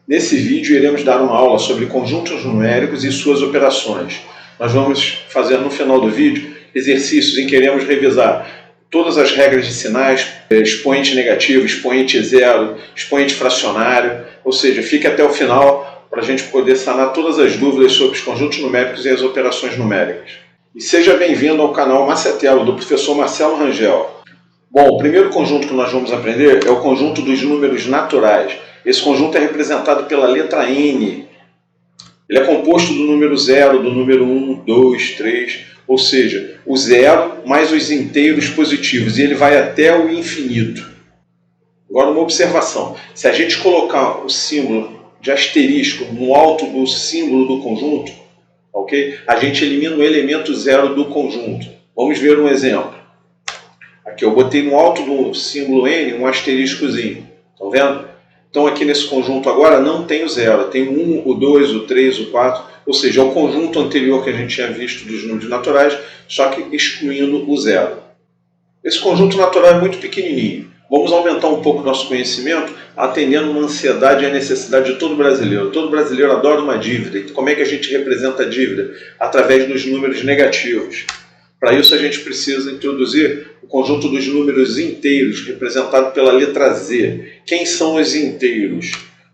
Nesse vídeo iremos dar uma aula sobre conjuntos numéricos e suas operações. Nós vamos fazer no final do vídeo exercícios em que iremos revisar todas as regras de sinais, expoente negativo, expoente zero, expoente fracionário, ou seja, fique até o final para a gente poder sanar todas as dúvidas sobre os conjuntos numéricos e as operações numéricas. E seja bem-vindo ao canal Macetelo, do professor Marcelo Rangel. Bom, o primeiro conjunto que nós vamos aprender é o conjunto dos números naturais. Esse conjunto é representado pela letra N. Ele é composto do número 0, do número 1, 2, 3, ou seja, o 0 mais os inteiros positivos, e ele vai até o infinito. Agora uma observação, se a gente colocar o símbolo de asterisco no alto do símbolo do conjunto, ok? A gente elimina o elemento 0 do conjunto. Vamos ver um exemplo. Aqui eu botei no alto do símbolo N um asteriscozinho, estão vendo? Então aqui nesse conjunto agora não tem o 0, tem o 1, o 2, o 3, o 4, ou seja, é o conjunto anterior que a gente tinha visto dos números naturais, só que excluindo o 0. Esse conjunto natural é muito pequenininho. Vamos aumentar um pouco o nosso conhecimento, atendendo uma ansiedade e a necessidade de todo brasileiro. Todo brasileiro adora uma dívida. E como é que a gente representa a dívida? Através dos números negativos. Para isso a gente precisa introduzir o conjunto dos números inteiros, representado pela letra Z. Quem são os inteiros?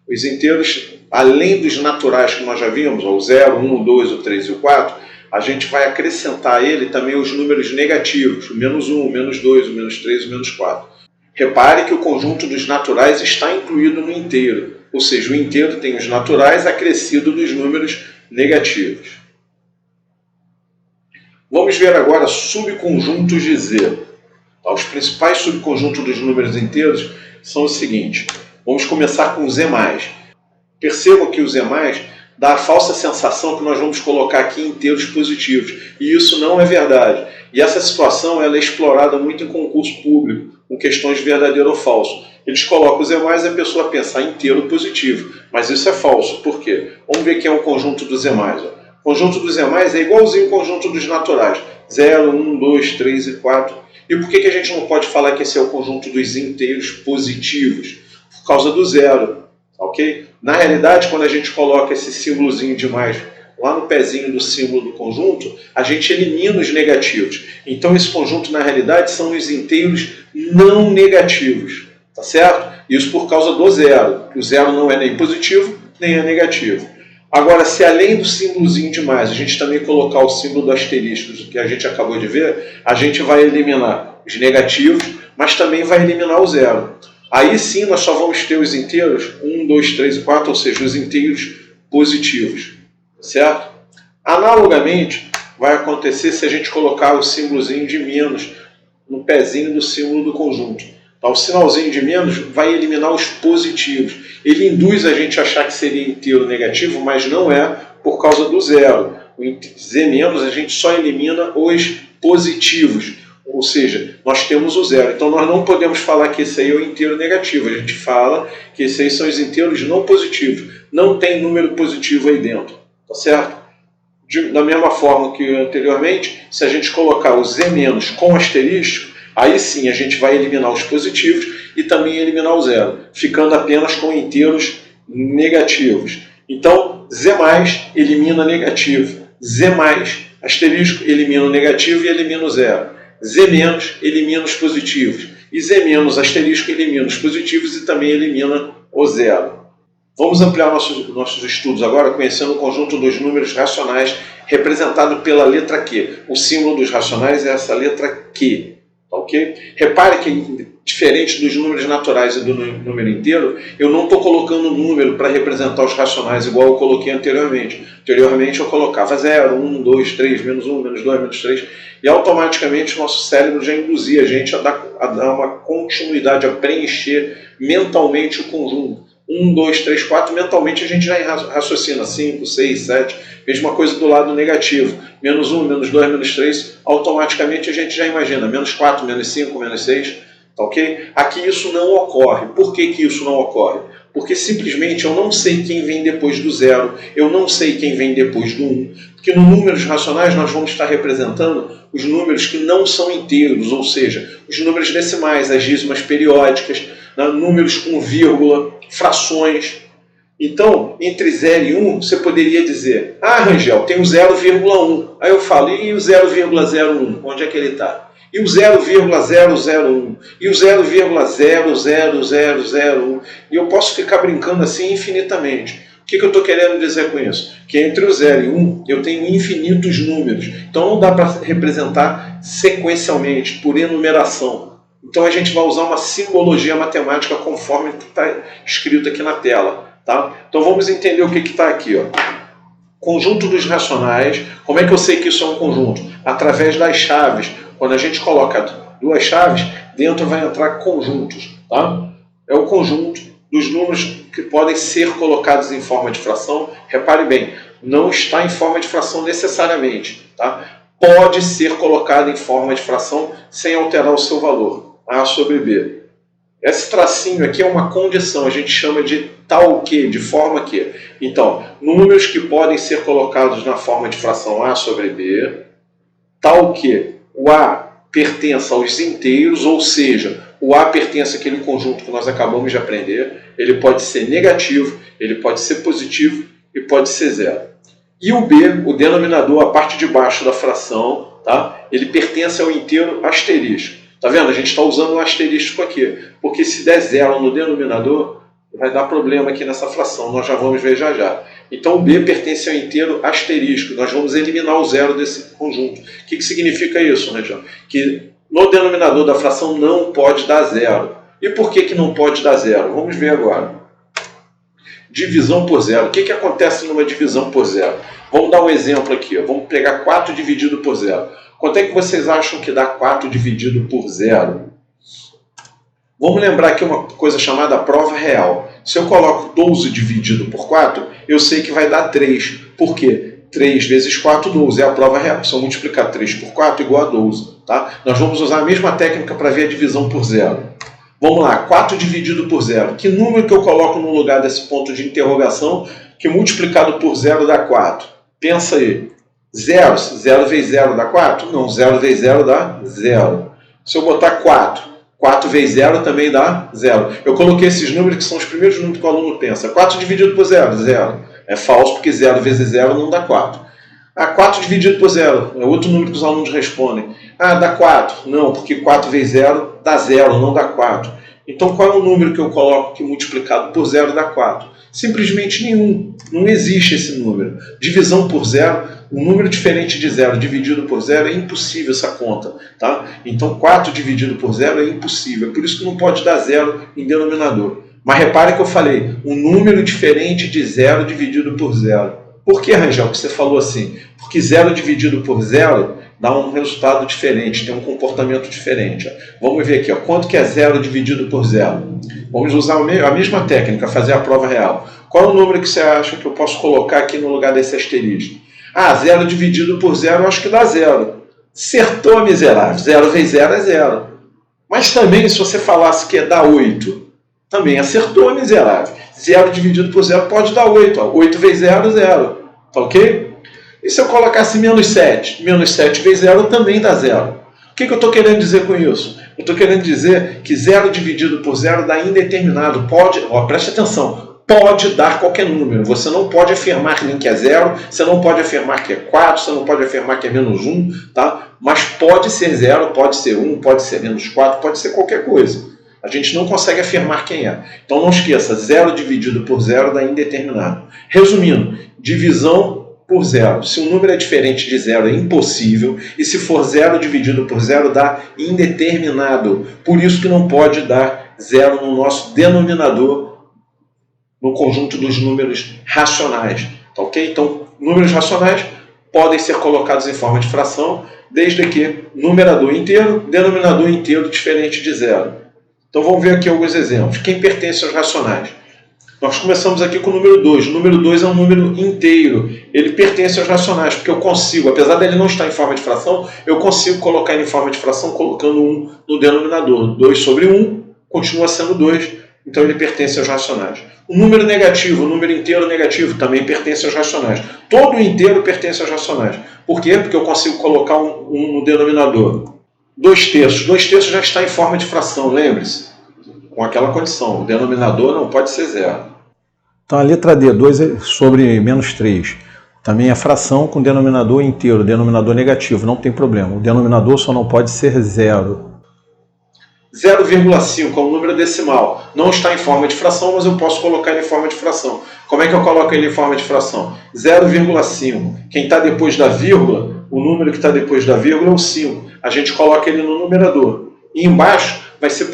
Os inteiros, além dos naturais que nós já vimos, o 0, 1, o 2, o 3 e o 4, a gente vai acrescentar a ele também os números negativos, o menos 1, o menos 2, o menos 3 e o menos 4. Repare que o conjunto dos naturais está incluído no inteiro, ou seja, o inteiro tem os naturais acrescido dos números negativos. Vamos ver agora subconjuntos de Z. Os principais subconjuntos dos números inteiros são os seguintes. Vamos começar com o Z+. Percebam que o Z+, dá a falsa sensação que nós vamos colocar aqui inteiros positivos. E isso não é verdade. E essa situação ela é explorada muito em concurso público, com questões de verdadeiro ou falso. Eles colocam o Z+, e a pessoa pensa inteiro positivo. Mas isso é falso. Por quê? Vamos ver quem é o conjunto do Z+. O conjunto do Z+, é igualzinho ao conjunto dos naturais. 0, 1, 2, 3 e 4. E por que a gente não pode falar que esse é o conjunto dos inteiros positivos? Por causa do 0. Ok? Na realidade, quando a gente coloca esse símbolozinho de mais lá no pezinho do símbolo do conjunto, a gente elimina os negativos. Então esse conjunto, na realidade, são os inteiros não negativos. Tá certo? Isso por causa do 0. O 0 não é nem positivo, nem é negativo. Agora, se além do símbolozinho de mais, a gente também colocar o símbolo do asterisco, que a gente acabou de ver, a gente vai eliminar os negativos, mas também vai eliminar o 0. Aí sim nós só vamos ter os inteiros 1, 2, 3 e 4, ou seja, os inteiros positivos. Certo? Analogamente, vai acontecer se a gente colocar o símbolozinho de menos no pezinho do símbolo do conjunto. O sinalzinho de menos vai eliminar os positivos. Ele induz a gente a achar que seria inteiro negativo, mas não é por causa do 0. O Z- a gente só elimina os positivos. Ou seja, nós temos o 0. Então nós não podemos falar que esse aí é o inteiro negativo. A gente fala que esses aí são os inteiros não positivos. Não tem número positivo aí dentro. Tá certo? Da mesma forma que anteriormente, se a gente colocar o Z- com asterisco, aí sim a gente vai eliminar os positivos e também eliminar o 0, ficando apenas com inteiros negativos. Então, Z+ elimina negativo, Z+, asterisco, elimina o negativo e elimina o 0. Z- elimina os positivos. E Z-, asterisco, elimina os positivos e também elimina o 0. Vamos ampliar nossos estudos agora conhecendo o conjunto dos números racionais representado pela letra Q. O símbolo dos racionais é essa letra Q. Ok? Repare que, diferente dos números naturais e do número inteiro, eu não estou colocando número para representar os racionais igual eu coloquei anteriormente. Anteriormente eu colocava 0, 1, 2, 3, menos 1, menos 2, menos 3, e automaticamente o nosso cérebro já induzia a gente a dar uma continuidade, a preencher mentalmente o conjunto. 1, 2, 3, 4, mentalmente a gente já raciocina 5, 6, 7, mesma coisa do lado negativo, menos 1, menos 2, menos 3, automaticamente a gente já imagina, menos 4, menos 5, menos 6, tá ok? Aqui isso não ocorre. Por que isso não ocorre? Porque simplesmente eu não sei quem vem depois do 0, eu não sei quem vem depois do 1, porque no números racionais nós vamos estar representando os números que não são inteiros, ou seja, os números decimais, as dízimas periódicas, números com vírgula, frações. Então, entre 0 e 1, você poderia dizer, ah, Rangel, tem o 0,1. Aí eu falo, e o 0,01? Onde é que ele está? E o 0,001? E o 0,00001? E eu posso ficar brincando assim infinitamente. O que eu estou querendo dizer com isso? Que entre o 0 e 1 eu tenho infinitos números. Então não dá para representar sequencialmente, por enumeração. Então a gente vai usar uma simbologia matemática conforme está escrito aqui na tela. Tá? Então vamos entender o que está aqui. Ó. Conjunto dos racionais. Como é que eu sei que isso é um conjunto? Através das chaves. Quando a gente coloca duas chaves, dentro vai entrar conjuntos. Tá? É o conjunto dos números que podem ser colocados em forma de fração. Repare bem, não está em forma de fração necessariamente. Tá? Pode ser colocado em forma de fração sem alterar o seu valor. A sobre B. Esse tracinho aqui é uma condição, a gente chama de tal que, de forma que. Então, números que podem ser colocados na forma de fração A sobre B, tal que o A pertença aos inteiros, ou seja, o A pertence àquele conjunto que nós acabamos de aprender, ele pode ser negativo, ele pode ser positivo e pode ser zero. E o B, o denominador, a parte de baixo da fração, tá? Ele pertence ao inteiro asterisco. Tá vendo? A gente está usando um asterisco aqui, porque se der zero no denominador, vai dar problema aqui nessa fração, nós já vamos ver já já. Então o B pertence ao inteiro asterisco, nós vamos eliminar o zero desse conjunto. O que significa isso, né, João? Que no denominador da fração não pode dar zero. E por que não pode dar zero? Vamos ver agora. Divisão por zero. O que acontece numa divisão por zero? Vamos dar um exemplo aqui. Ó. Vamos pegar 4 dividido por zero. Quanto é que vocês acham que dá 4 dividido por zero? Vamos lembrar aqui uma coisa chamada prova real. Se eu coloco 12 dividido por 4, eu sei que vai dar 3. Por quê? 3 vezes 4, 12. É a prova real. Se eu multiplicar 3 por 4, igual a 12. Tá? Nós vamos usar a mesma técnica para ver a divisão por zero. Vamos lá, 4 dividido por zero. Que número que eu coloco no lugar desse ponto de interrogação que multiplicado por zero dá 4? Pensa aí. 0. 0 vezes 0 dá 4? Não, 0 vezes 0 dá 0. Se eu botar 4, 4 vezes 0 também dá 0. Eu coloquei esses números que são os primeiros números que o aluno pensa. 4 dividido por 0, 0. É falso porque 0 vezes 0 não dá 4. Ah, 4 dividido por 0, é outro número que os alunos respondem. Ah, dá 4. Não, porque 4 vezes 0 dá 0, não dá 4. Então qual é o número que eu coloco que multiplicado por 0 dá 4? Simplesmente nenhum. Não existe esse número. Divisão por 0, um número diferente de 0 dividido por 0 é impossível essa conta. Tá? Então 4 dividido por 0 é impossível. É por isso que não pode dar 0 em denominador. Mas repare que eu falei, um número diferente de 0 dividido por 0. Por que, Rangel, que você falou assim? Porque 0 dividido por 0 dá um resultado diferente, tem um comportamento diferente. Ó. Vamos ver aqui, ó, quanto que é 0 dividido por 0? Vamos usar a mesma técnica, fazer a prova real. Qual é o número que você acha que eu posso colocar aqui no lugar desse asterisco? Ah, 0 dividido por 0 eu acho que dá 0. Acertou, miserável. 0 vezes 0 é 0. Mas também, se você falasse que dá 8, também acertou, miserável. 0 dividido por 0 pode dar 8. Ó. 8 vezes 0, 0. Tá ok? E se eu colocasse menos 7? Menos 7 vezes 0 também dá 0. O que eu estou querendo dizer com isso? Eu estou querendo dizer que 0 dividido por 0 dá indeterminado. Pode, ó, preste atenção, pode dar qualquer número. Você não pode afirmar nem que é 0, você não pode afirmar que é 4, você não pode afirmar que é menos 1, tá? Mas pode ser 0, pode ser 1, pode ser menos 4, pode ser qualquer coisa. A gente não consegue afirmar quem é. Então não esqueça, 0 dividido por 0 dá indeterminado. Resumindo, divisão por 0. Se um número é diferente de 0 é impossível, e se for 0 dividido por 0 dá indeterminado. Por isso que não pode dar 0 no nosso denominador, no conjunto dos números racionais. Tá ok? Então, números racionais podem ser colocados em forma de fração, desde que numerador inteiro, denominador inteiro diferente de 0. Então vamos ver aqui alguns exemplos. Quem pertence aos racionais? Nós começamos aqui com o número 2. O número 2 é um número inteiro. Ele pertence aos racionais, porque eu consigo, apesar dele não estar em forma de fração, eu consigo colocar ele em forma de fração colocando 1 no denominador. 2 sobre 1 continua sendo 2, então ele pertence aos racionais. O número negativo, o número inteiro negativo, também pertence aos racionais. Todo inteiro pertence aos racionais. Por quê? Porque eu consigo colocar 1 no denominador. 2/3. 2/3 já está em forma de fração, lembre-se. Com aquela condição, o denominador não pode ser 0. Então a letra D, 2 sobre menos 3. Também é fração com denominador inteiro, denominador negativo, não tem problema. O denominador só não pode ser 0. 0,5 é um número decimal. Não está em forma de fração, mas eu posso colocar ele em forma de fração. Como é que eu coloco ele em forma de fração? 0,5. Quem está depois da vírgula, o número que está depois da vírgula é o 5. A gente coloca ele no numerador. E embaixo vai ser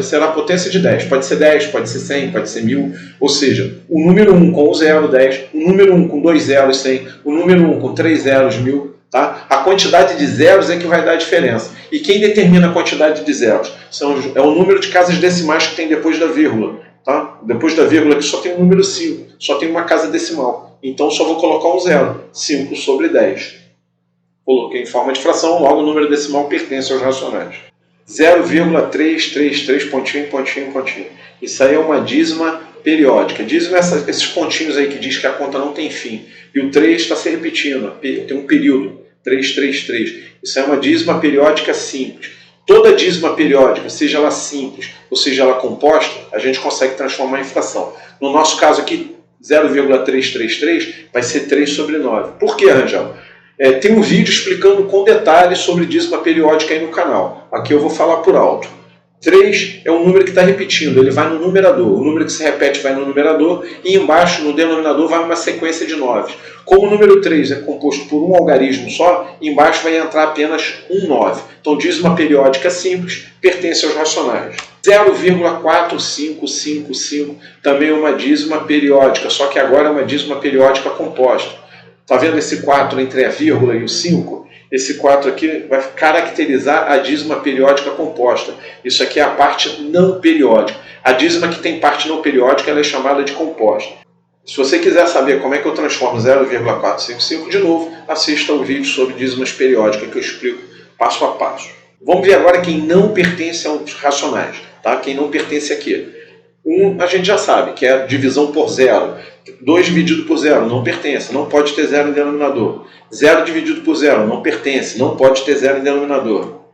será potência de 10. Pode ser 10, pode ser 100, pode ser 1000. Ou seja, o número 1 com o 0, 10. O número 1 com 2 zeros, 100. O número 1 com 3 zeros, 1000. Tá? A quantidade de zeros é que vai dar a diferença. E quem determina a quantidade de zeros? É o número de casas decimais que tem depois da vírgula. Tá? Depois da vírgula aqui só tem o número 5. Só tem uma casa decimal. Então só vou colocar um zero. 5 sobre 10. Coloquei em forma de fração, logo o número decimal pertence aos racionais. 0,333, pontinho, pontinho, pontinho. Isso aí é uma dízima periódica. Dízima é esses pontinhos aí que diz que a conta não tem fim. E o 3 está se repetindo, tem um período. 333. Isso é uma dízima periódica simples. Toda dízima periódica, seja ela simples ou seja ela composta, a gente consegue transformar em fração. No nosso caso aqui, 0,333 vai ser 3 sobre 9. Por que, Rangel? Tem um vídeo explicando com detalhes sobre dízima periódica aí no canal. Aqui eu vou falar por alto. 3 é um número que está repetindo, ele vai no numerador. O número que se repete vai no numerador e embaixo, no denominador, vai uma sequência de 9. Como o número 3 é composto por um algarismo só, embaixo vai entrar apenas um 9. Então, dízima periódica simples pertence aos racionais. 0,4555 também é uma dízima periódica, só que agora é uma dízima periódica composta. Está vendo esse 4 entre a vírgula e o 5? Esse 4 aqui vai caracterizar a dízima periódica composta. Isso aqui é a parte não periódica. A dízima que tem parte não periódica ela é chamada de composta. Se você quiser saber como é que eu transformo 0,455, de novo, assista ao vídeo sobre dízimas periódicas que eu explico passo a passo. Vamos ver agora quem não pertence aos racionais. Tá? Quem não pertence aqui. 1 a gente já sabe, que é a divisão por zero. 2 dividido por zero não pertence, não pode ter zero em denominador. 0 dividido por zero não pertence, não pode ter zero em denominador.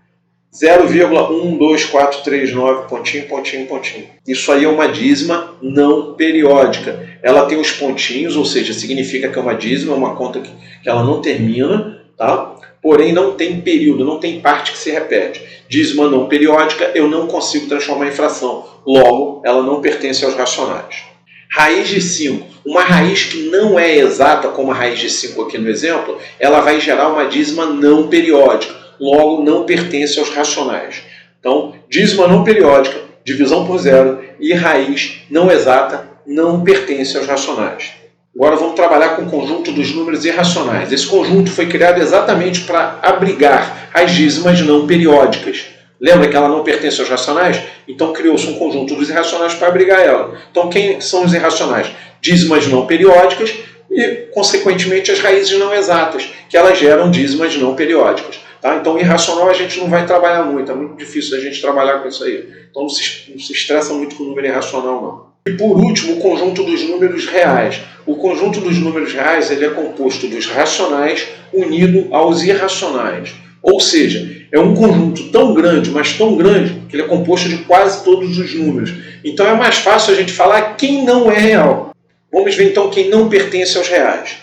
0,12439, pontinho, pontinho, pontinho. Isso aí é uma dízima não periódica. Ela tem os pontinhos, ou seja, significa que é uma dízima, é uma conta que ela não termina, tá? Porém não tem período, não tem parte que se repete. Dízima não periódica, eu não consigo transformar em fração. Logo, ela não pertence aos racionais. Raiz de 5. Uma raiz que não é exata, como a raiz de 5 aqui no exemplo, ela vai gerar uma dízima não periódica. Logo, não pertence aos racionais. Então, dízima não periódica, divisão por zero e raiz não exata não pertence aos racionais. Agora vamos trabalhar com o conjunto dos números irracionais. Esse conjunto foi criado exatamente para abrigar as dízimas não periódicas. Lembra que ela não pertence aos racionais? Então criou-se um conjunto dos irracionais para abrigar ela. Então quem são os irracionais? Dízimas não periódicas e, consequentemente, as raízes não exatas, que elas geram dízimas não periódicas. Tá? Então irracional a gente não vai trabalhar muito, é muito difícil a gente trabalhar com isso aí. Então não se estressa muito com o número irracional, não. E por último, o conjunto dos números reais. O conjunto dos números reais ele é composto dos racionais unido aos irracionais. Ou seja, é um conjunto tão grande, mas tão grande, que ele é composto de quase todos os números. Então é mais fácil a gente falar quem não é real. Vamos ver então quem não pertence aos reais.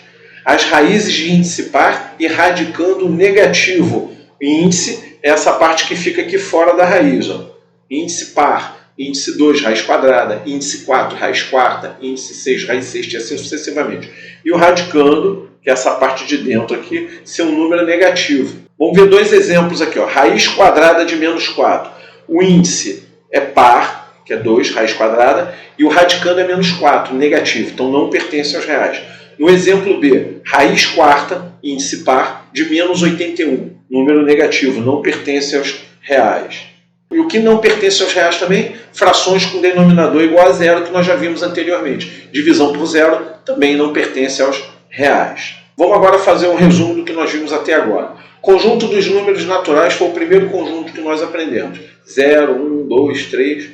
As raízes de índice par e radicando negativo. Índice é essa parte que fica aqui fora da raiz. Ó. Índice par. Índice 2, raiz quadrada, índice 4, raiz quarta, índice 6, raiz sexta e assim sucessivamente. E o radicando, que é essa parte de dentro aqui, ser um número negativo. Vamos ver dois exemplos aqui. Ó. Raiz quadrada de menos 4. O índice é par, que é 2, raiz quadrada, e o radicando é menos 4, negativo. Então não pertence aos reais. No exemplo B, raiz quarta, índice par, de menos 81, número negativo, não pertence aos reais. E o que não pertence aos reais também? Frações com denominador igual a zero, que nós já vimos anteriormente. Divisão por zero também não pertence aos reais. Vamos agora fazer um resumo do que nós vimos até agora. Conjunto dos números naturais foi o primeiro conjunto que nós aprendemos. 0, 1, 2, 3,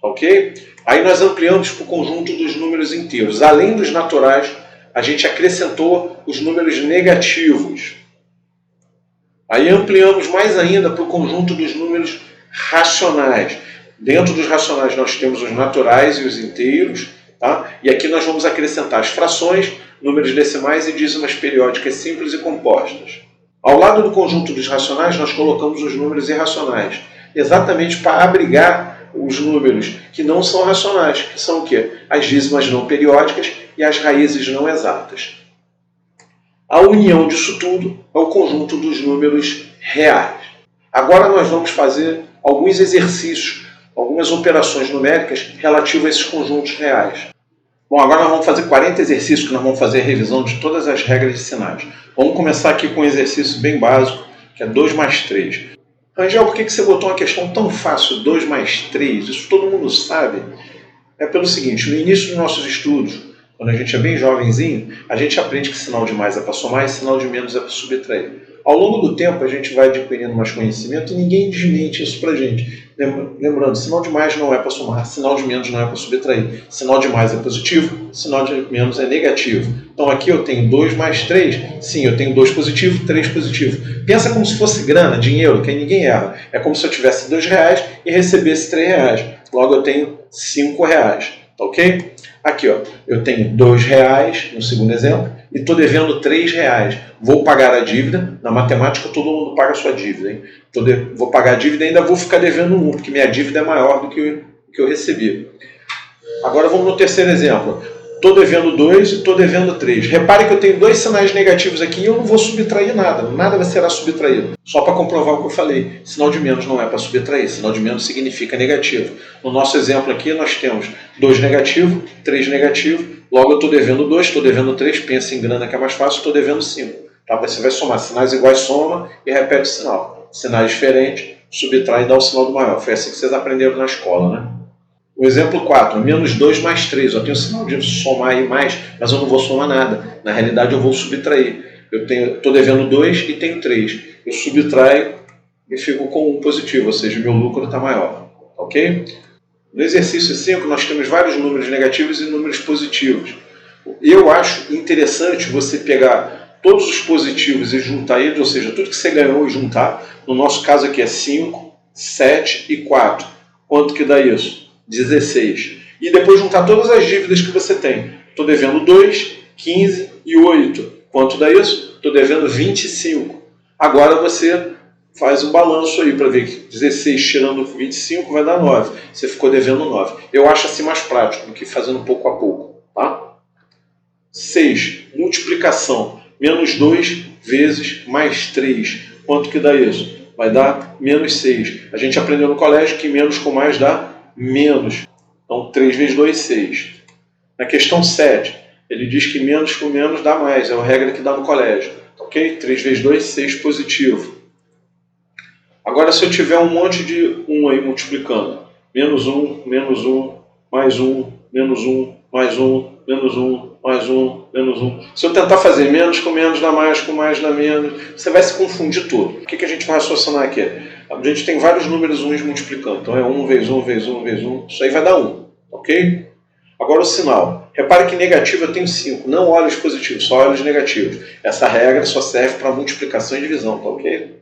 ok? Aí nós ampliamos para o conjunto dos números inteiros. Além dos naturais, a gente acrescentou os números negativos. Aí ampliamos mais ainda para o conjunto dos números racionais. Dentro dos racionais nós temos os naturais e os inteiros, Tá? E aqui nós vamos acrescentar as frações, números decimais e dízimas periódicas simples e compostas. Ao lado do conjunto dos racionais, nós colocamos os números irracionais, exatamente para abrigar os números que não são racionais, que são o quê? As dízimas não periódicas e as raízes não exatas. A união disso tudo é o conjunto dos números reais. Agora nós vamos fazer alguns exercícios, algumas operações numéricas relativas a esses conjuntos reais. Bom, agora nós vamos fazer 40 exercícios que nós vamos fazer a revisão de todas as regras de sinais. Vamos começar aqui com um exercício bem básico, que é 2 mais 3. Angel, por que você botou uma questão tão fácil, 2 mais 3? Isso todo mundo sabe. É pelo seguinte, no início dos nossos estudos, quando a gente é bem jovenzinho, a gente aprende que sinal de mais é para somar e sinal de menos é para subtrair. Ao longo do tempo, a gente vai adquirindo mais conhecimento e ninguém desmente isso para a gente. Lembrando, sinal de mais não é para somar, sinal de menos não é para subtrair. Sinal de mais é positivo, sinal de menos é negativo. Então aqui eu tenho 2 mais 3, sim, eu tenho 2 positivo, 3 positivo. Pensa como se fosse grana, dinheiro, que ninguém erra. É como se eu tivesse R$2 e recebesse R$3. Logo eu tenho R$5. Tá ok? Aqui, ó, eu tenho R$2 no segundo exemplo e estou devendo R$3. Vou pagar a dívida. Na matemática todo mundo paga a sua dívida, hein? Vou pagar a dívida e ainda vou ficar devendo 1, porque minha dívida é maior do que eu recebi. Agora vamos no terceiro exemplo. Estou devendo 2 e estou devendo 3. Repare que eu tenho 2 sinais negativos aqui e eu não vou subtrair nada. Nada será subtraído. Só para comprovar o que eu falei. Sinal de menos não é para subtrair. Sinal de menos significa negativo. No nosso exemplo aqui nós temos 2 negativo, 3 negativo. Logo eu estou devendo 2, estou devendo 3. Pensa em grana que é mais fácil, estou devendo 5. Tá? Você vai somar. Sinais iguais soma e repete o sinal. Sinais diferentes, subtrai e dá o sinal do maior. Foi assim que vocês aprenderam na escola, né? O exemplo 4, menos 2 mais 3. Eu tenho o sinal de somar aí mais, mas eu não vou somar nada. Na realidade, eu vou subtrair. Eu estou devendo 2 e tenho 3. Eu subtraio e fico com 1 positivo, ou seja, meu lucro está maior. Ok? No exercício 5, nós temos vários números negativos e números positivos. Eu acho interessante você pegar todos os positivos e juntar eles, ou seja, tudo que você ganhou e juntar. No nosso caso aqui é 5, 7 e 4. Quanto que dá isso? 16. E depois juntar todas as dívidas que você tem. Estou devendo 2, 15 e 8. Quanto dá isso? Estou devendo 25. Agora você faz um balanço aí para ver que 16 tirando 25 vai dar 9. Você ficou devendo 9. Eu acho assim mais prático do que fazendo pouco a pouco. Tá? 6. Multiplicação. Menos 2 vezes mais 3. Quanto que dá isso? Vai dar menos 6. A gente aprendeu no colégio que menos com mais dá menos. Então, 3 vezes 2, 6. Na questão 7, ele diz que menos com menos dá mais. É a regra que dá no colégio. Ok? 3 vezes 2, 6 positivo. Agora, se eu tiver um monte de 1 aí multiplicando. Menos 1, mais 1, menos 1, mais 1, menos 1, mais 1, menos 1. Se eu tentar fazer menos com menos dá mais, com mais dá menos, você vai se confundir tudo. O que a gente vai raciocinar aqui? A gente tem vários números 1 multiplicando. Então é 1 vezes 1 vezes 1 vezes 1. Isso aí vai dar 1. Ok? Agora o sinal. Repare que negativo eu tenho 5. Não olha os positivos, só olha os negativos. Essa regra só serve para multiplicação e divisão. Tá ok?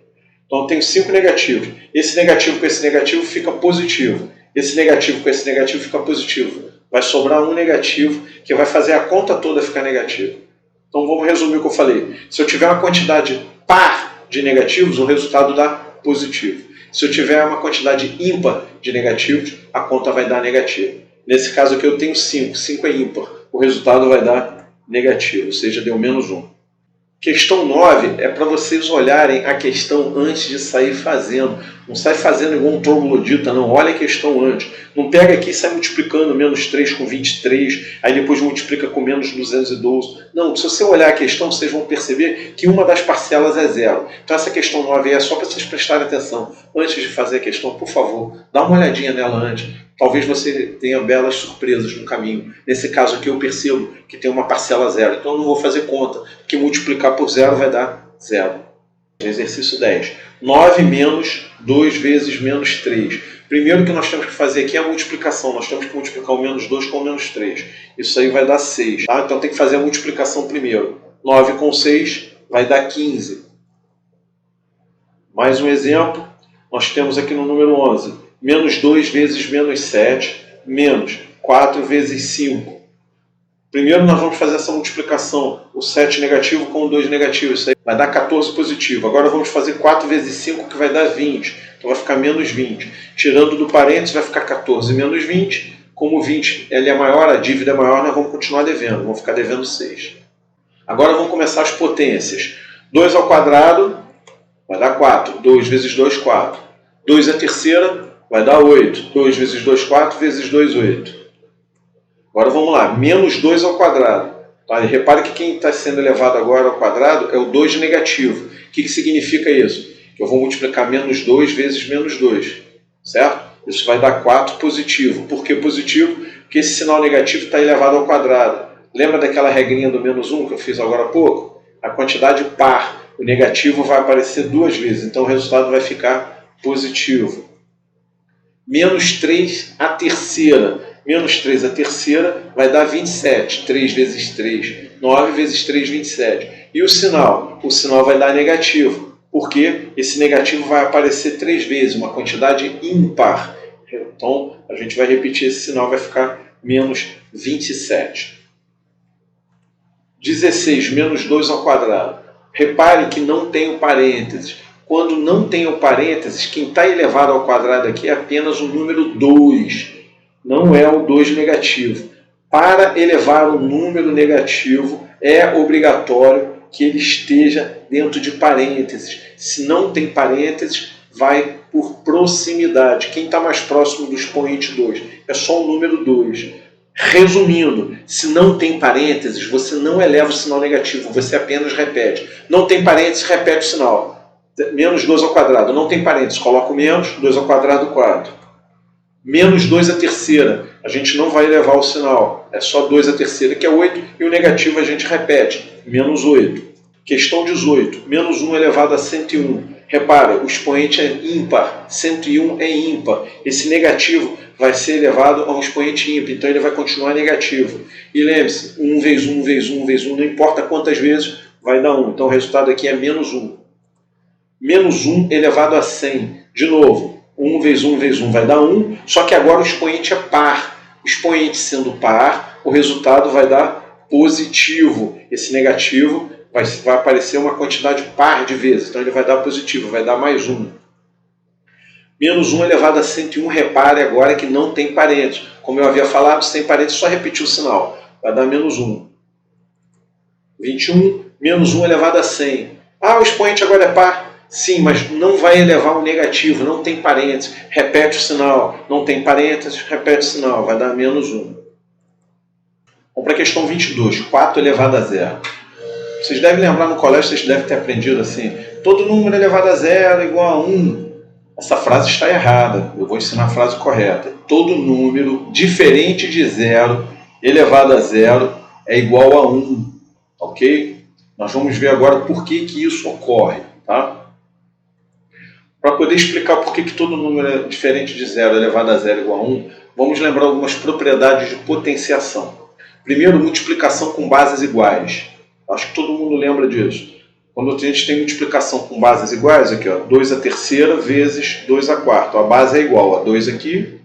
Então eu tenho 5 negativos. Esse negativo com esse negativo fica positivo. Esse negativo com esse negativo fica positivo. Vai sobrar um negativo que vai fazer a conta toda ficar negativa. Então vamos resumir o que eu falei. Se eu tiver uma quantidade par de negativos, o resultado dá positivo. Se eu tiver uma quantidade ímpar de negativos, a conta vai dar negativa. Nesse caso aqui eu tenho 5. 5 é ímpar. O resultado vai dar negativo, ou seja, deu menos 1. Questão 9 é para vocês olharem a questão antes de sair fazendo. Não sai fazendo igual um troglodita, não. Olha a questão antes. Não pega aqui e sai multiplicando menos 3 com 23, aí depois multiplica com menos 212. Não, se você olhar a questão, vocês vão perceber que uma das parcelas é 0. Então essa questão 9 é só para vocês prestarem atenção. Antes de fazer a questão, por favor, dá uma olhadinha nela antes. Talvez você tenha belas surpresas no caminho. Nesse caso aqui eu percebo que tem uma parcela 0. Então eu não vou fazer conta, porque multiplicar por 0 vai dar 0. Exercício 10. 9 menos 2 vezes menos 3. Primeiro que nós temos que fazer aqui é a multiplicação. Nós temos que multiplicar o menos 2 com o menos 3. Isso aí vai dar 6. Tá? Então tem que fazer a multiplicação primeiro. 9 com 6 vai dar 15. Mais um exemplo. Nós temos aqui no número 11. Menos 2 vezes menos 7, menos 4 vezes 5. Primeiro nós vamos fazer essa multiplicação, o 7 negativo com o 2 negativo, isso aí vai dar 14 positivo. Agora vamos fazer 4 vezes 5, que vai dar 20, então vai ficar menos 20. Tirando do parênteses vai ficar 14 menos 20, como o 20 ele é maior, a dívida é maior, nós vamos continuar devendo, vamos ficar devendo 6. Agora vamos começar as potências. 2 ao quadrado vai dar 4, 2 vezes 2, 4. 2 à terceira vai dar 8, 2 vezes 2, 4, vezes 2, 8. Agora vamos lá, menos 2 ao quadrado. Tá? E repare que quem está sendo elevado agora ao quadrado é o 2 negativo. O que significa isso? Que eu vou multiplicar menos 2 vezes menos 2. Certo? Isso vai dar 4 positivo. Por que positivo? Porque esse sinal negativo está elevado ao quadrado. Lembra daquela regrinha do menos 1 que eu fiz agora há pouco? A quantidade par, o negativo vai aparecer 2 vezes. Então o resultado vai ficar positivo. Menos 3 à terceira. Menos 3 à terceira vai dar 27. 3 vezes 3, 9 vezes 3, 27. E o sinal? O sinal vai dar negativo. Porque esse negativo vai aparecer 3 vezes, uma quantidade ímpar. Então, a gente vai repetir esse sinal, vai ficar menos 27. 16 menos 2 ao quadrado. Repare que não tem o parênteses. Quando não tem o parênteses, quem está elevado ao quadrado aqui é apenas o número 2. Não é o 2 negativo. Para elevar o número negativo, é obrigatório que ele esteja dentro de parênteses. Se não tem parênteses, vai por proximidade. Quem está mais próximo do expoente 2? É só o número 2. Resumindo, se não tem parênteses, você não eleva o sinal negativo, você apenas repete. Não tem parênteses, repete o sinal. Menos 2 ao quadrado. Não tem parênteses, coloca o menos, 2 ao quadrado, 4. Menos 2 à terceira, a gente não vai elevar o sinal, é só 2 à terceira, que é 8, e o negativo a gente repete, menos 8. Questão 18, menos 1 elevado a 101. Repara, o expoente é ímpar, 101 é ímpar. Esse negativo vai ser elevado a um expoente ímpar, então ele vai continuar negativo. E lembre-se, 1 vezes 1 vezes 1 vezes 1, não importa quantas vezes, vai dar 1. Então o resultado aqui é menos 1. Menos 1 elevado a 100. De novo, 1 vezes 1 vezes 1 vai dar 1, só que agora o expoente é par. O expoente sendo par, o resultado vai dar positivo. Esse negativo vai aparecer uma quantidade par de vezes, então ele vai dar positivo, vai dar mais 1. Menos 1 elevado a 101, repare agora que não tem parênteses. Como eu havia falado, sem parênteses, só repetir o sinal. Vai dar menos 1. 21, menos 1 elevado a 100. Ah, o expoente agora é par. Sim, mas não vai elevar um negativo, não tem parênteses. Repete o sinal. Não tem parênteses, repete o sinal. Vai dar menos 1. Vamos para a questão 22. 4 elevado a 0. Vocês devem lembrar no colégio, vocês devem ter aprendido assim. Todo número elevado a 0 é igual a 1. Essa frase está errada. Eu vou ensinar a frase correta. Todo número diferente de 0 elevado a 0 é igual a 1. Ok? Nós vamos ver agora por que isso ocorre. Tá? Para poder explicar por que todo número diferente de 0 elevado a 0 é igual a 1, vamos lembrar algumas propriedades de potenciação. Primeiro, multiplicação com bases iguais. Acho que todo mundo lembra disso. Quando a gente tem multiplicação com bases iguais, aqui, ó, 2 à terceira vezes 2 à quarta. A base é igual a 2 aqui,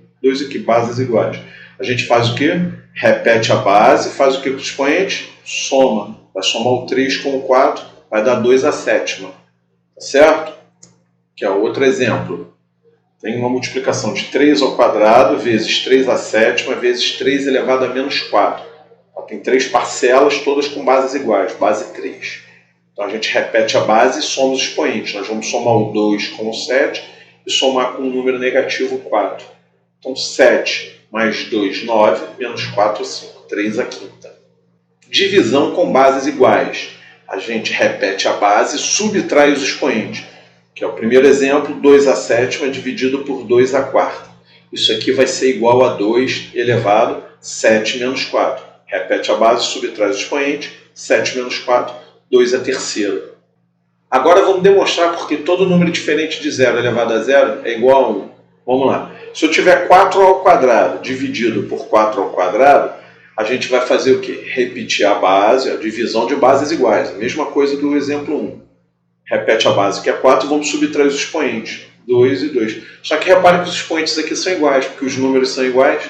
bases iguais. A gente faz o quê? Repete a base, faz o quê com o expoente? Soma. Vai somar o 3 com o 4, vai dar 2 à sétima. Tá certo? Que é outro exemplo. Tem uma multiplicação de 3 ao quadrado vezes 3 à sétima vezes 3 elevado a menos 4. Tem 3 parcelas, todas com bases iguais, base 3. Então a gente repete a base e soma os expoentes. Nós vamos somar o 2 com o 7 e somar com o número negativo 4. Então 7 mais 2, 9, menos 4, 5. 3 à quinta. Divisão com bases iguais. A gente repete a base e subtrai os expoentes. Que é o primeiro exemplo, 2 à sétima dividido por 2 à quarta. Isso aqui vai ser igual a 2 elevado a 7 menos 4. Repete a base, subtrai o expoente, 7 menos 4, 2 à terceira. Agora vamos demonstrar porque todo número diferente de 0 elevado a 0 é igual a 1. Vamos lá. Se eu tiver 4 ao quadrado dividido por 4 ao quadrado, a gente vai fazer o quê? Repetir a base, a divisão de bases iguais. A mesma coisa do exemplo 1. Repete a base que é 4 e vamos subtrair os expoentes. 2 e 2. Só que repare que os expoentes aqui são iguais, porque os números são iguais.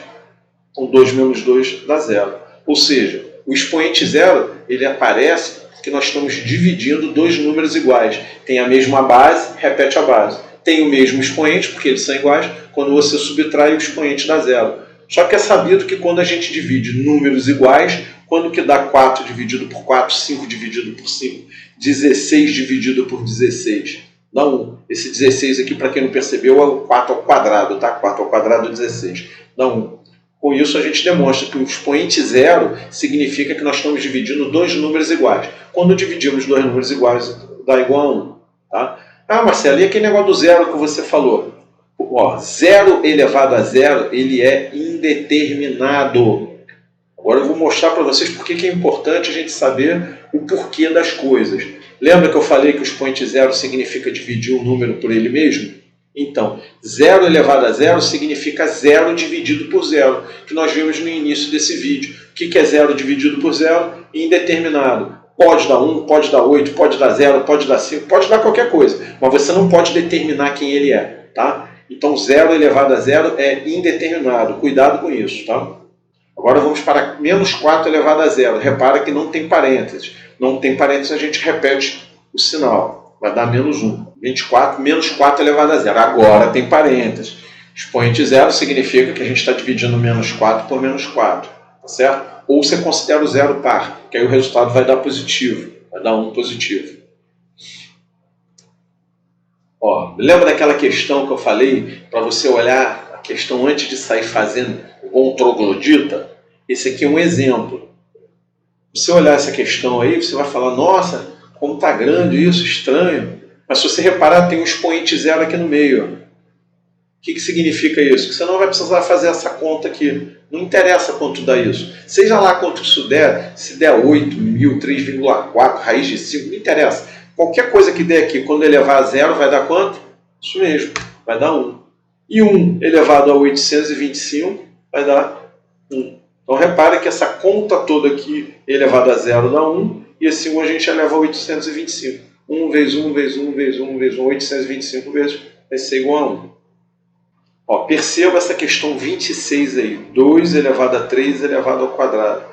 Então 2 menos 2 dá 0. Ou seja, O expoente zero, ele aparece porque nós estamos dividindo dois números iguais. Tem a mesma base, repete a base. Tem o mesmo expoente, porque eles são iguais, quando você subtrai o expoente dá zero. Só que é sabido que quando a gente divide números iguais, quando que dá 4 dividido por 4, 5 dividido por 5, 16 dividido por 16? Dá 1. Esse 16 aqui, para quem não percebeu, é o 4 ao quadrado, tá? 4 ao quadrado é 16. Dá 1. Com isso, a gente demonstra que o expoente zero significa que nós estamos dividindo dois números iguais. Quando dividimos dois números iguais, dá igual a 1. Tá? Ah, Marcelo, e aquele negócio do zero que você falou? Ó, zero elevado a zero, ele é indeterminado. Agora eu vou mostrar para vocês porque que é importante a gente saber o porquê das coisas. Lembra que eu falei que o expoente zero significa dividir um número por ele mesmo? Então, zero elevado a zero significa zero dividido por zero, que nós vimos no início desse vídeo. O que é zero dividido por zero? Indeterminado. Pode dar 1, pode dar 8, pode dar 0, pode dar 5, pode dar qualquer coisa, mas você não pode determinar quem ele é, tá? Então, zero elevado a zero é indeterminado. Cuidado com isso, tá? Agora vamos para menos 4 elevado a zero. Repara que não tem parênteses. Não tem parênteses, a gente repete o sinal. Vai dar menos 1. 24, menos 4 elevado a zero. Agora tem parênteses. Expoente zero significa que a gente está dividindo menos 4 por menos 4. Tá certo? Ou você considera o zero par, que aí o resultado vai dar positivo. Vai dar 1 positivo. Ó, lembra daquela questão que eu falei para você olhar a questão antes de sair fazendo o bom troglodita? Esse aqui é um exemplo. Se você olhar essa questão aí, você vai falar, nossa, como está grande isso, estranho. Mas se você reparar, tem um expoente zero aqui no meio. O que significa isso? Que você não vai precisar fazer essa conta aqui. Não interessa quanto dá isso. Seja lá quanto isso der, se der 8, 1000, 3,4, raiz de 5, não interessa. Qualquer coisa que der aqui, quando elevar a zero, vai dar quanto? Isso mesmo, vai dar 1. E 1 elevado a 825 vai dar 1. Então repare que essa conta toda aqui elevada a zero dá 1, e esse 1 a gente eleva a 825. 1 vezes 1 vezes 1 vezes 1 vezes 1, 825 vezes, vai ser igual a 1. Ó, perceba essa questão 26 aí, 2 elevado a 3 elevado ao quadrado.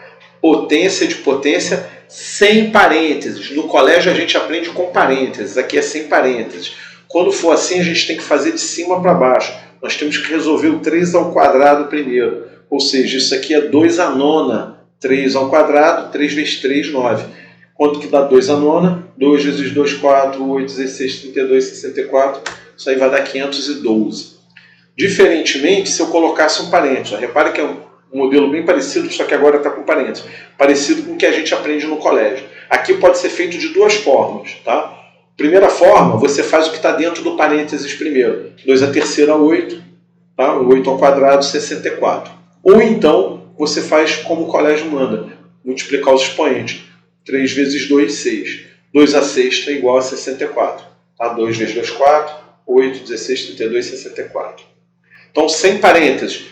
Potência de potência sem parênteses. No colégio a gente aprende com parênteses, aqui é sem parênteses. Quando for assim, a gente tem que fazer de cima para baixo. Nós temos que resolver o 3 ao quadrado primeiro. Ou seja, isso aqui é 2 à nona. 3 ao quadrado, 3 vezes 3, 9. Quanto que dá 2 à nona? 2 vezes 2, 4, 8, 16, 32, 64. Isso aí vai dar 512. Diferentemente, se eu colocasse um parênteses. Repare que é um modelo bem parecido, só que agora está com parênteses. Parecido com o que a gente aprende no colégio. Aqui pode ser feito de duas formas, tá? Primeira forma, você faz o que está dentro do parênteses primeiro. 2 a terceira, 8. Tá? 8 ao quadrado, 64. Ou então, você faz como o colégio manda. Multiplicar os expoentes. 3 vezes 2, 6. 2 a sexta é igual a 64. Tá? 2 vezes 2, 4. 8, 16, 32, 64. Então, sem parênteses,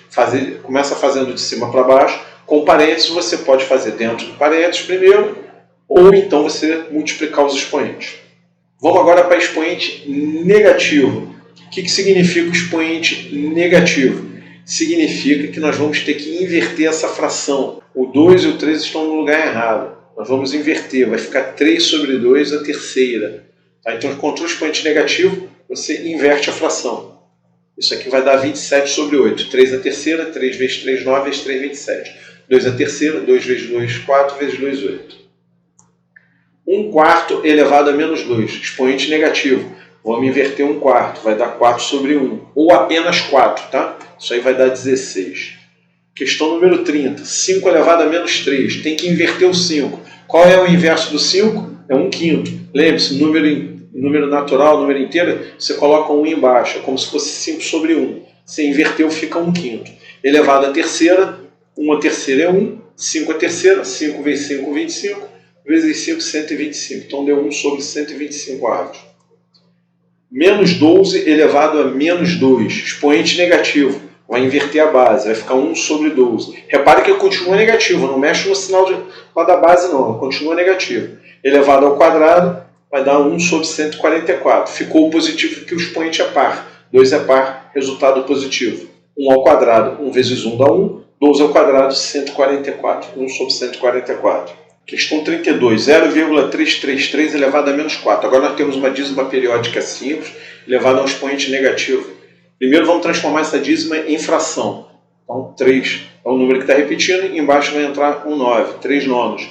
começa fazendo de cima para baixo. Com parênteses, você pode fazer dentro do parênteses primeiro, ou então você multiplicar os expoentes. Vamos agora para expoente negativo. O que significa o expoente negativo? Significa que nós vamos ter que inverter essa fração. O 2 e o 3 estão no lugar errado. Nós vamos inverter, vai ficar 3 sobre 2 a terceira. Tá? Então, contra o expoente negativo, você inverte a fração. Isso aqui vai dar 27 sobre 8. 3 a terceira, 3 vezes 3, 9, vezes 3, 27. 2 a terceira, 2 vezes 2, 4, vezes 2, 8. 1 quarto elevado a menos 2. Expoente negativo. Vamos inverter 1 quarto. Vai dar 4 sobre 1. Ou apenas 4, tá? Isso aí vai dar 16. Questão número 30. 5 elevado a menos 3. Tem que inverter o 5. Qual é o inverso do 5? É 1 quinto. Lembre-se, número natural, número inteiro, você coloca 1 embaixo. É como se fosse 5 sobre 1. Se inverteu, fica 1 quinto. Elevado a terceira. 1 a terceira é 1. 5 a terceira. 5 vezes 5, 25. Vezes 5, 125. Então deu 1 sobre 125 avos. Menos 12 elevado a menos 2. Expoente negativo. Vai inverter a base. Vai ficar 1 sobre 12. Repare que ele continua negativo. Não mexe no sinal lá da base, não. Ele continua negativo. Elevado ao quadrado, vai dar 1 sobre 144. Ficou positivo porque o expoente é par. 2 é par, resultado positivo. 1 ao quadrado. 1 vezes 1 dá 1. 12 ao quadrado, 144. 1 sobre 144. Questão 32. 0,333 elevado a menos 4. Agora nós temos uma dízima periódica simples elevada a um expoente negativo. Primeiro vamos transformar essa dízima em fração. Então 3 é o número que está repetindo e embaixo vai entrar um 9, 3 nonos,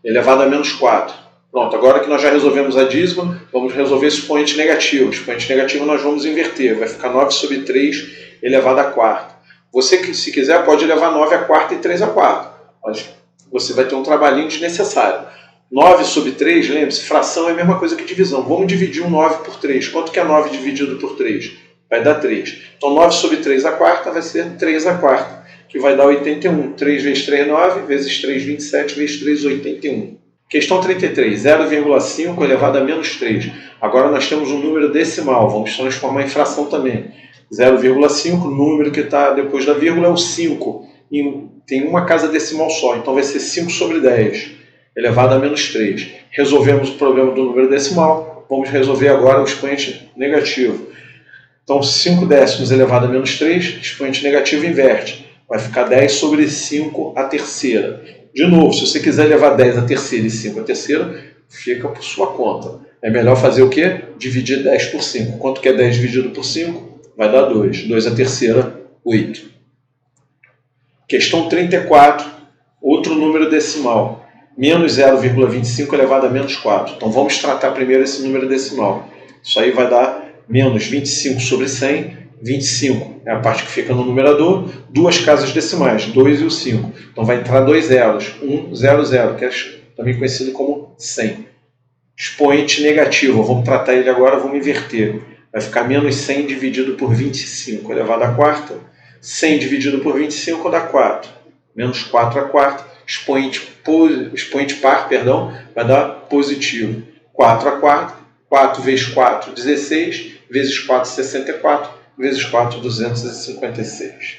elevado a menos 4. Pronto, agora que nós já resolvemos a dízima, vamos resolver esse expoente negativo. O expoente negativo nós vamos inverter, vai ficar 9 sobre 3 elevado a quarta. Você, se quiser, pode elevar 9 a quarta e 3 a quarta. Mas você vai ter um trabalhinho desnecessário. 9 sobre 3, lembre-se, fração é a mesma coisa que divisão. Vamos dividir um 9 por 3. Quanto que é 9 dividido por 3? Vai dar 3. Então 9 sobre 3 a quarta vai ser 3 a quarta, que vai dar 81. 3 vezes 3, 9, vezes 3, 27, vezes 3, 81. Questão 33. 0,5 elevado a menos 3. Agora nós temos um número decimal. Vamos transformar em fração também. 0,5, o número que está depois da vírgula é o 5. E tem uma casa decimal só, então vai ser 5 sobre 10, elevado a menos 3. Resolvemos o problema do número decimal, vamos resolver agora o expoente negativo. Então 5 décimos elevado a menos 3, expoente negativo inverte. Vai ficar 10 sobre 5 a terceira. De novo, se você quiser levar 10 a terceira e 5 a terceira, fica por sua conta. É melhor fazer o quê? Dividir 10 por 5. Quanto que é 10 dividido por 5? Vai dar 2. 2 a terceira, 8. Questão 34, outro número decimal. Menos 0,25 elevado a menos 4. Então vamos tratar primeiro esse número decimal. Isso aí vai dar menos 25 sobre 100. 25 é a parte que fica no numerador. Duas casas decimais, 2 e o 5. Então vai entrar dois zeros. 1, 0, 0, que é também conhecido como 100. Expoente negativo. Vamos tratar ele agora, vamos inverter. Vai ficar menos 100 dividido por 25 elevado a quarta. 100 dividido por 25 dá 4. Menos 4 a quarta. Expoente par, vai dar positivo. 4 a quarta. 4 vezes 4, 16. Vezes 4, 64. Vezes 4, 256.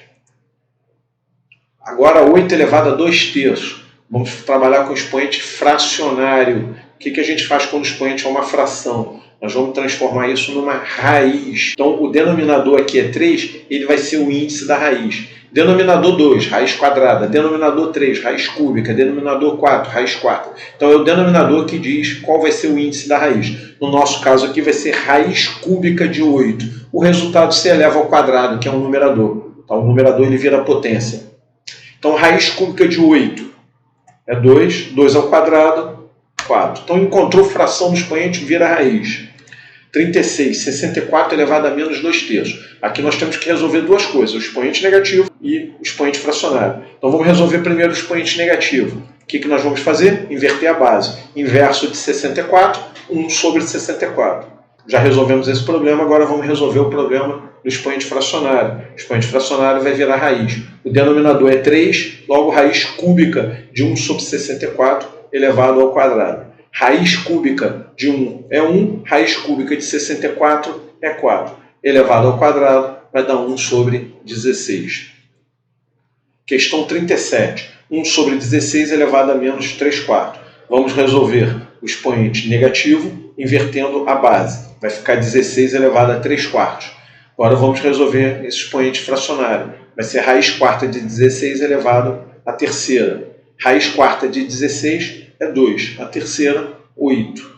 Agora 8 elevado a 2 terços. Vamos trabalhar com o expoente fracionário. O que a gente faz quando o expoente é uma fração? Nós vamos transformar isso numa raiz. Então, o denominador aqui é 3, ele vai ser o índice da raiz. Denominador 2, raiz quadrada. Denominador 3, raiz cúbica. Denominador 4, raiz quarta. Então, é o denominador que diz qual vai ser o índice da raiz. No nosso caso aqui, vai ser raiz cúbica de 8. O resultado se eleva ao quadrado, que é um numerador. Então, o numerador ele vira potência. Então, raiz cúbica de 8 é 2. 2 ao quadrado, 4. Então, encontrou fração no expoente, vira raiz. 36, 64 elevado a menos 2 terços. Aqui nós temos que resolver duas coisas, o expoente negativo e o expoente fracionário. Então vamos resolver primeiro o expoente negativo. O que nós vamos fazer? Inverter a base. Inverso de 64, 1 sobre 64. Já resolvemos esse problema, agora vamos resolver o problema do expoente fracionário. O expoente fracionário vai virar raiz. O denominador é 3, logo raiz cúbica de 1 sobre 64 elevado ao quadrado. Raiz cúbica de 1 é 1, raiz cúbica de 64 é 4. Elevado ao quadrado vai dar 1 sobre 16. Questão 37. 1 sobre 16 elevado a menos 3 quartos. Vamos resolver o expoente negativo invertendo a base. Vai ficar 16 elevado a 3 quartos. Agora vamos resolver esse expoente fracionário. Vai ser raiz quarta de 16 elevado à terceira. Raiz quarta de 16 é 2. A terceira, 8.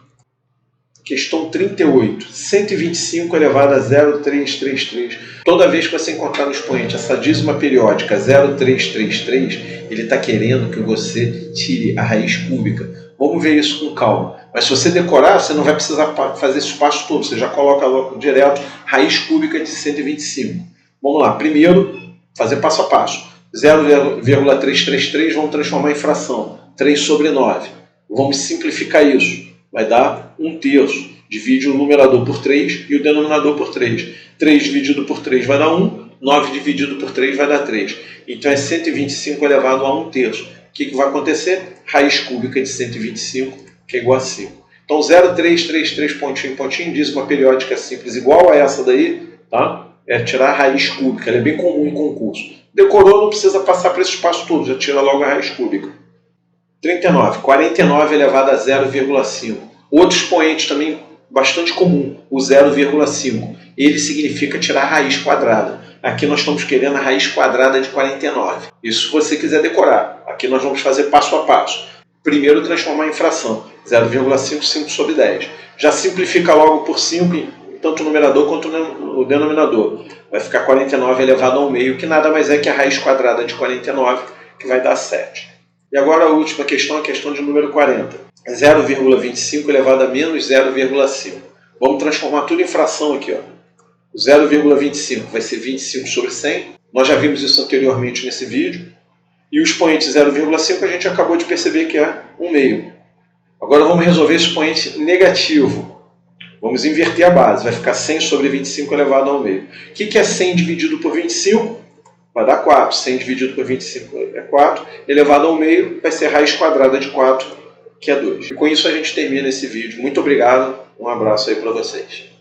Questão 38. 125 elevado a 0,333. Toda vez que você encontrar no expoente essa dízima periódica 0,333, ele está querendo que você tire a raiz cúbica. Vamos ver isso com calma. Mas se você decorar, você não vai precisar fazer esse passo todo. Você já coloca logo direto raiz cúbica de 125. Vamos lá. Primeiro, fazer passo a passo. 0,333 vamos transformar em fração. 3 sobre 9. Vamos simplificar isso. Vai dar 1 terço. Divide o numerador por 3 e o denominador por 3. 3 dividido por 3 vai dar 1. 9 dividido por 3 vai dar 3. Então é 125 elevado a 1 terço. O que vai acontecer? Raiz cúbica de 125, que é igual a 5. Então 0,333 pontinho, pontinho, dízima periódica simples igual a essa daí, tá? É tirar a raiz cúbica. Ela é bem comum em concurso. Decorou, não precisa passar por esse espaço todo. Já tira logo a raiz cúbica. 39. 49 elevado a 0,5. Outro expoente também bastante comum, o 0,5. Ele significa tirar a raiz quadrada. Aqui nós estamos querendo a raiz quadrada de 49. Isso se você quiser decorar. Aqui nós vamos fazer passo a passo. Primeiro transformar em fração. 0,5, 5 sobre 10. Já simplifica logo por 5, tanto o numerador quanto o denominador. Vai ficar 49 elevado ao meio, que nada mais é que a raiz quadrada de 49, que vai dar 7. E agora a última questão, a questão de número 40. 0,25 elevado a menos 0,5. Vamos transformar tudo em fração aqui, ó. O 0,25 vai ser 25 sobre 100. Nós já vimos isso anteriormente nesse vídeo. E o expoente 0,5 a gente acabou de perceber que é 1 meio. Agora vamos resolver esse expoente negativo. Vamos inverter a base. Vai ficar 100 sobre 25 elevado ao meio. O que é 100 dividido por 25? Vai dar 4. 100 dividido por 25 é 4. Elevado ao meio vai ser raiz quadrada de 4, que é 2. E com isso a gente termina esse vídeo. Muito obrigado. Um abraço aí para vocês.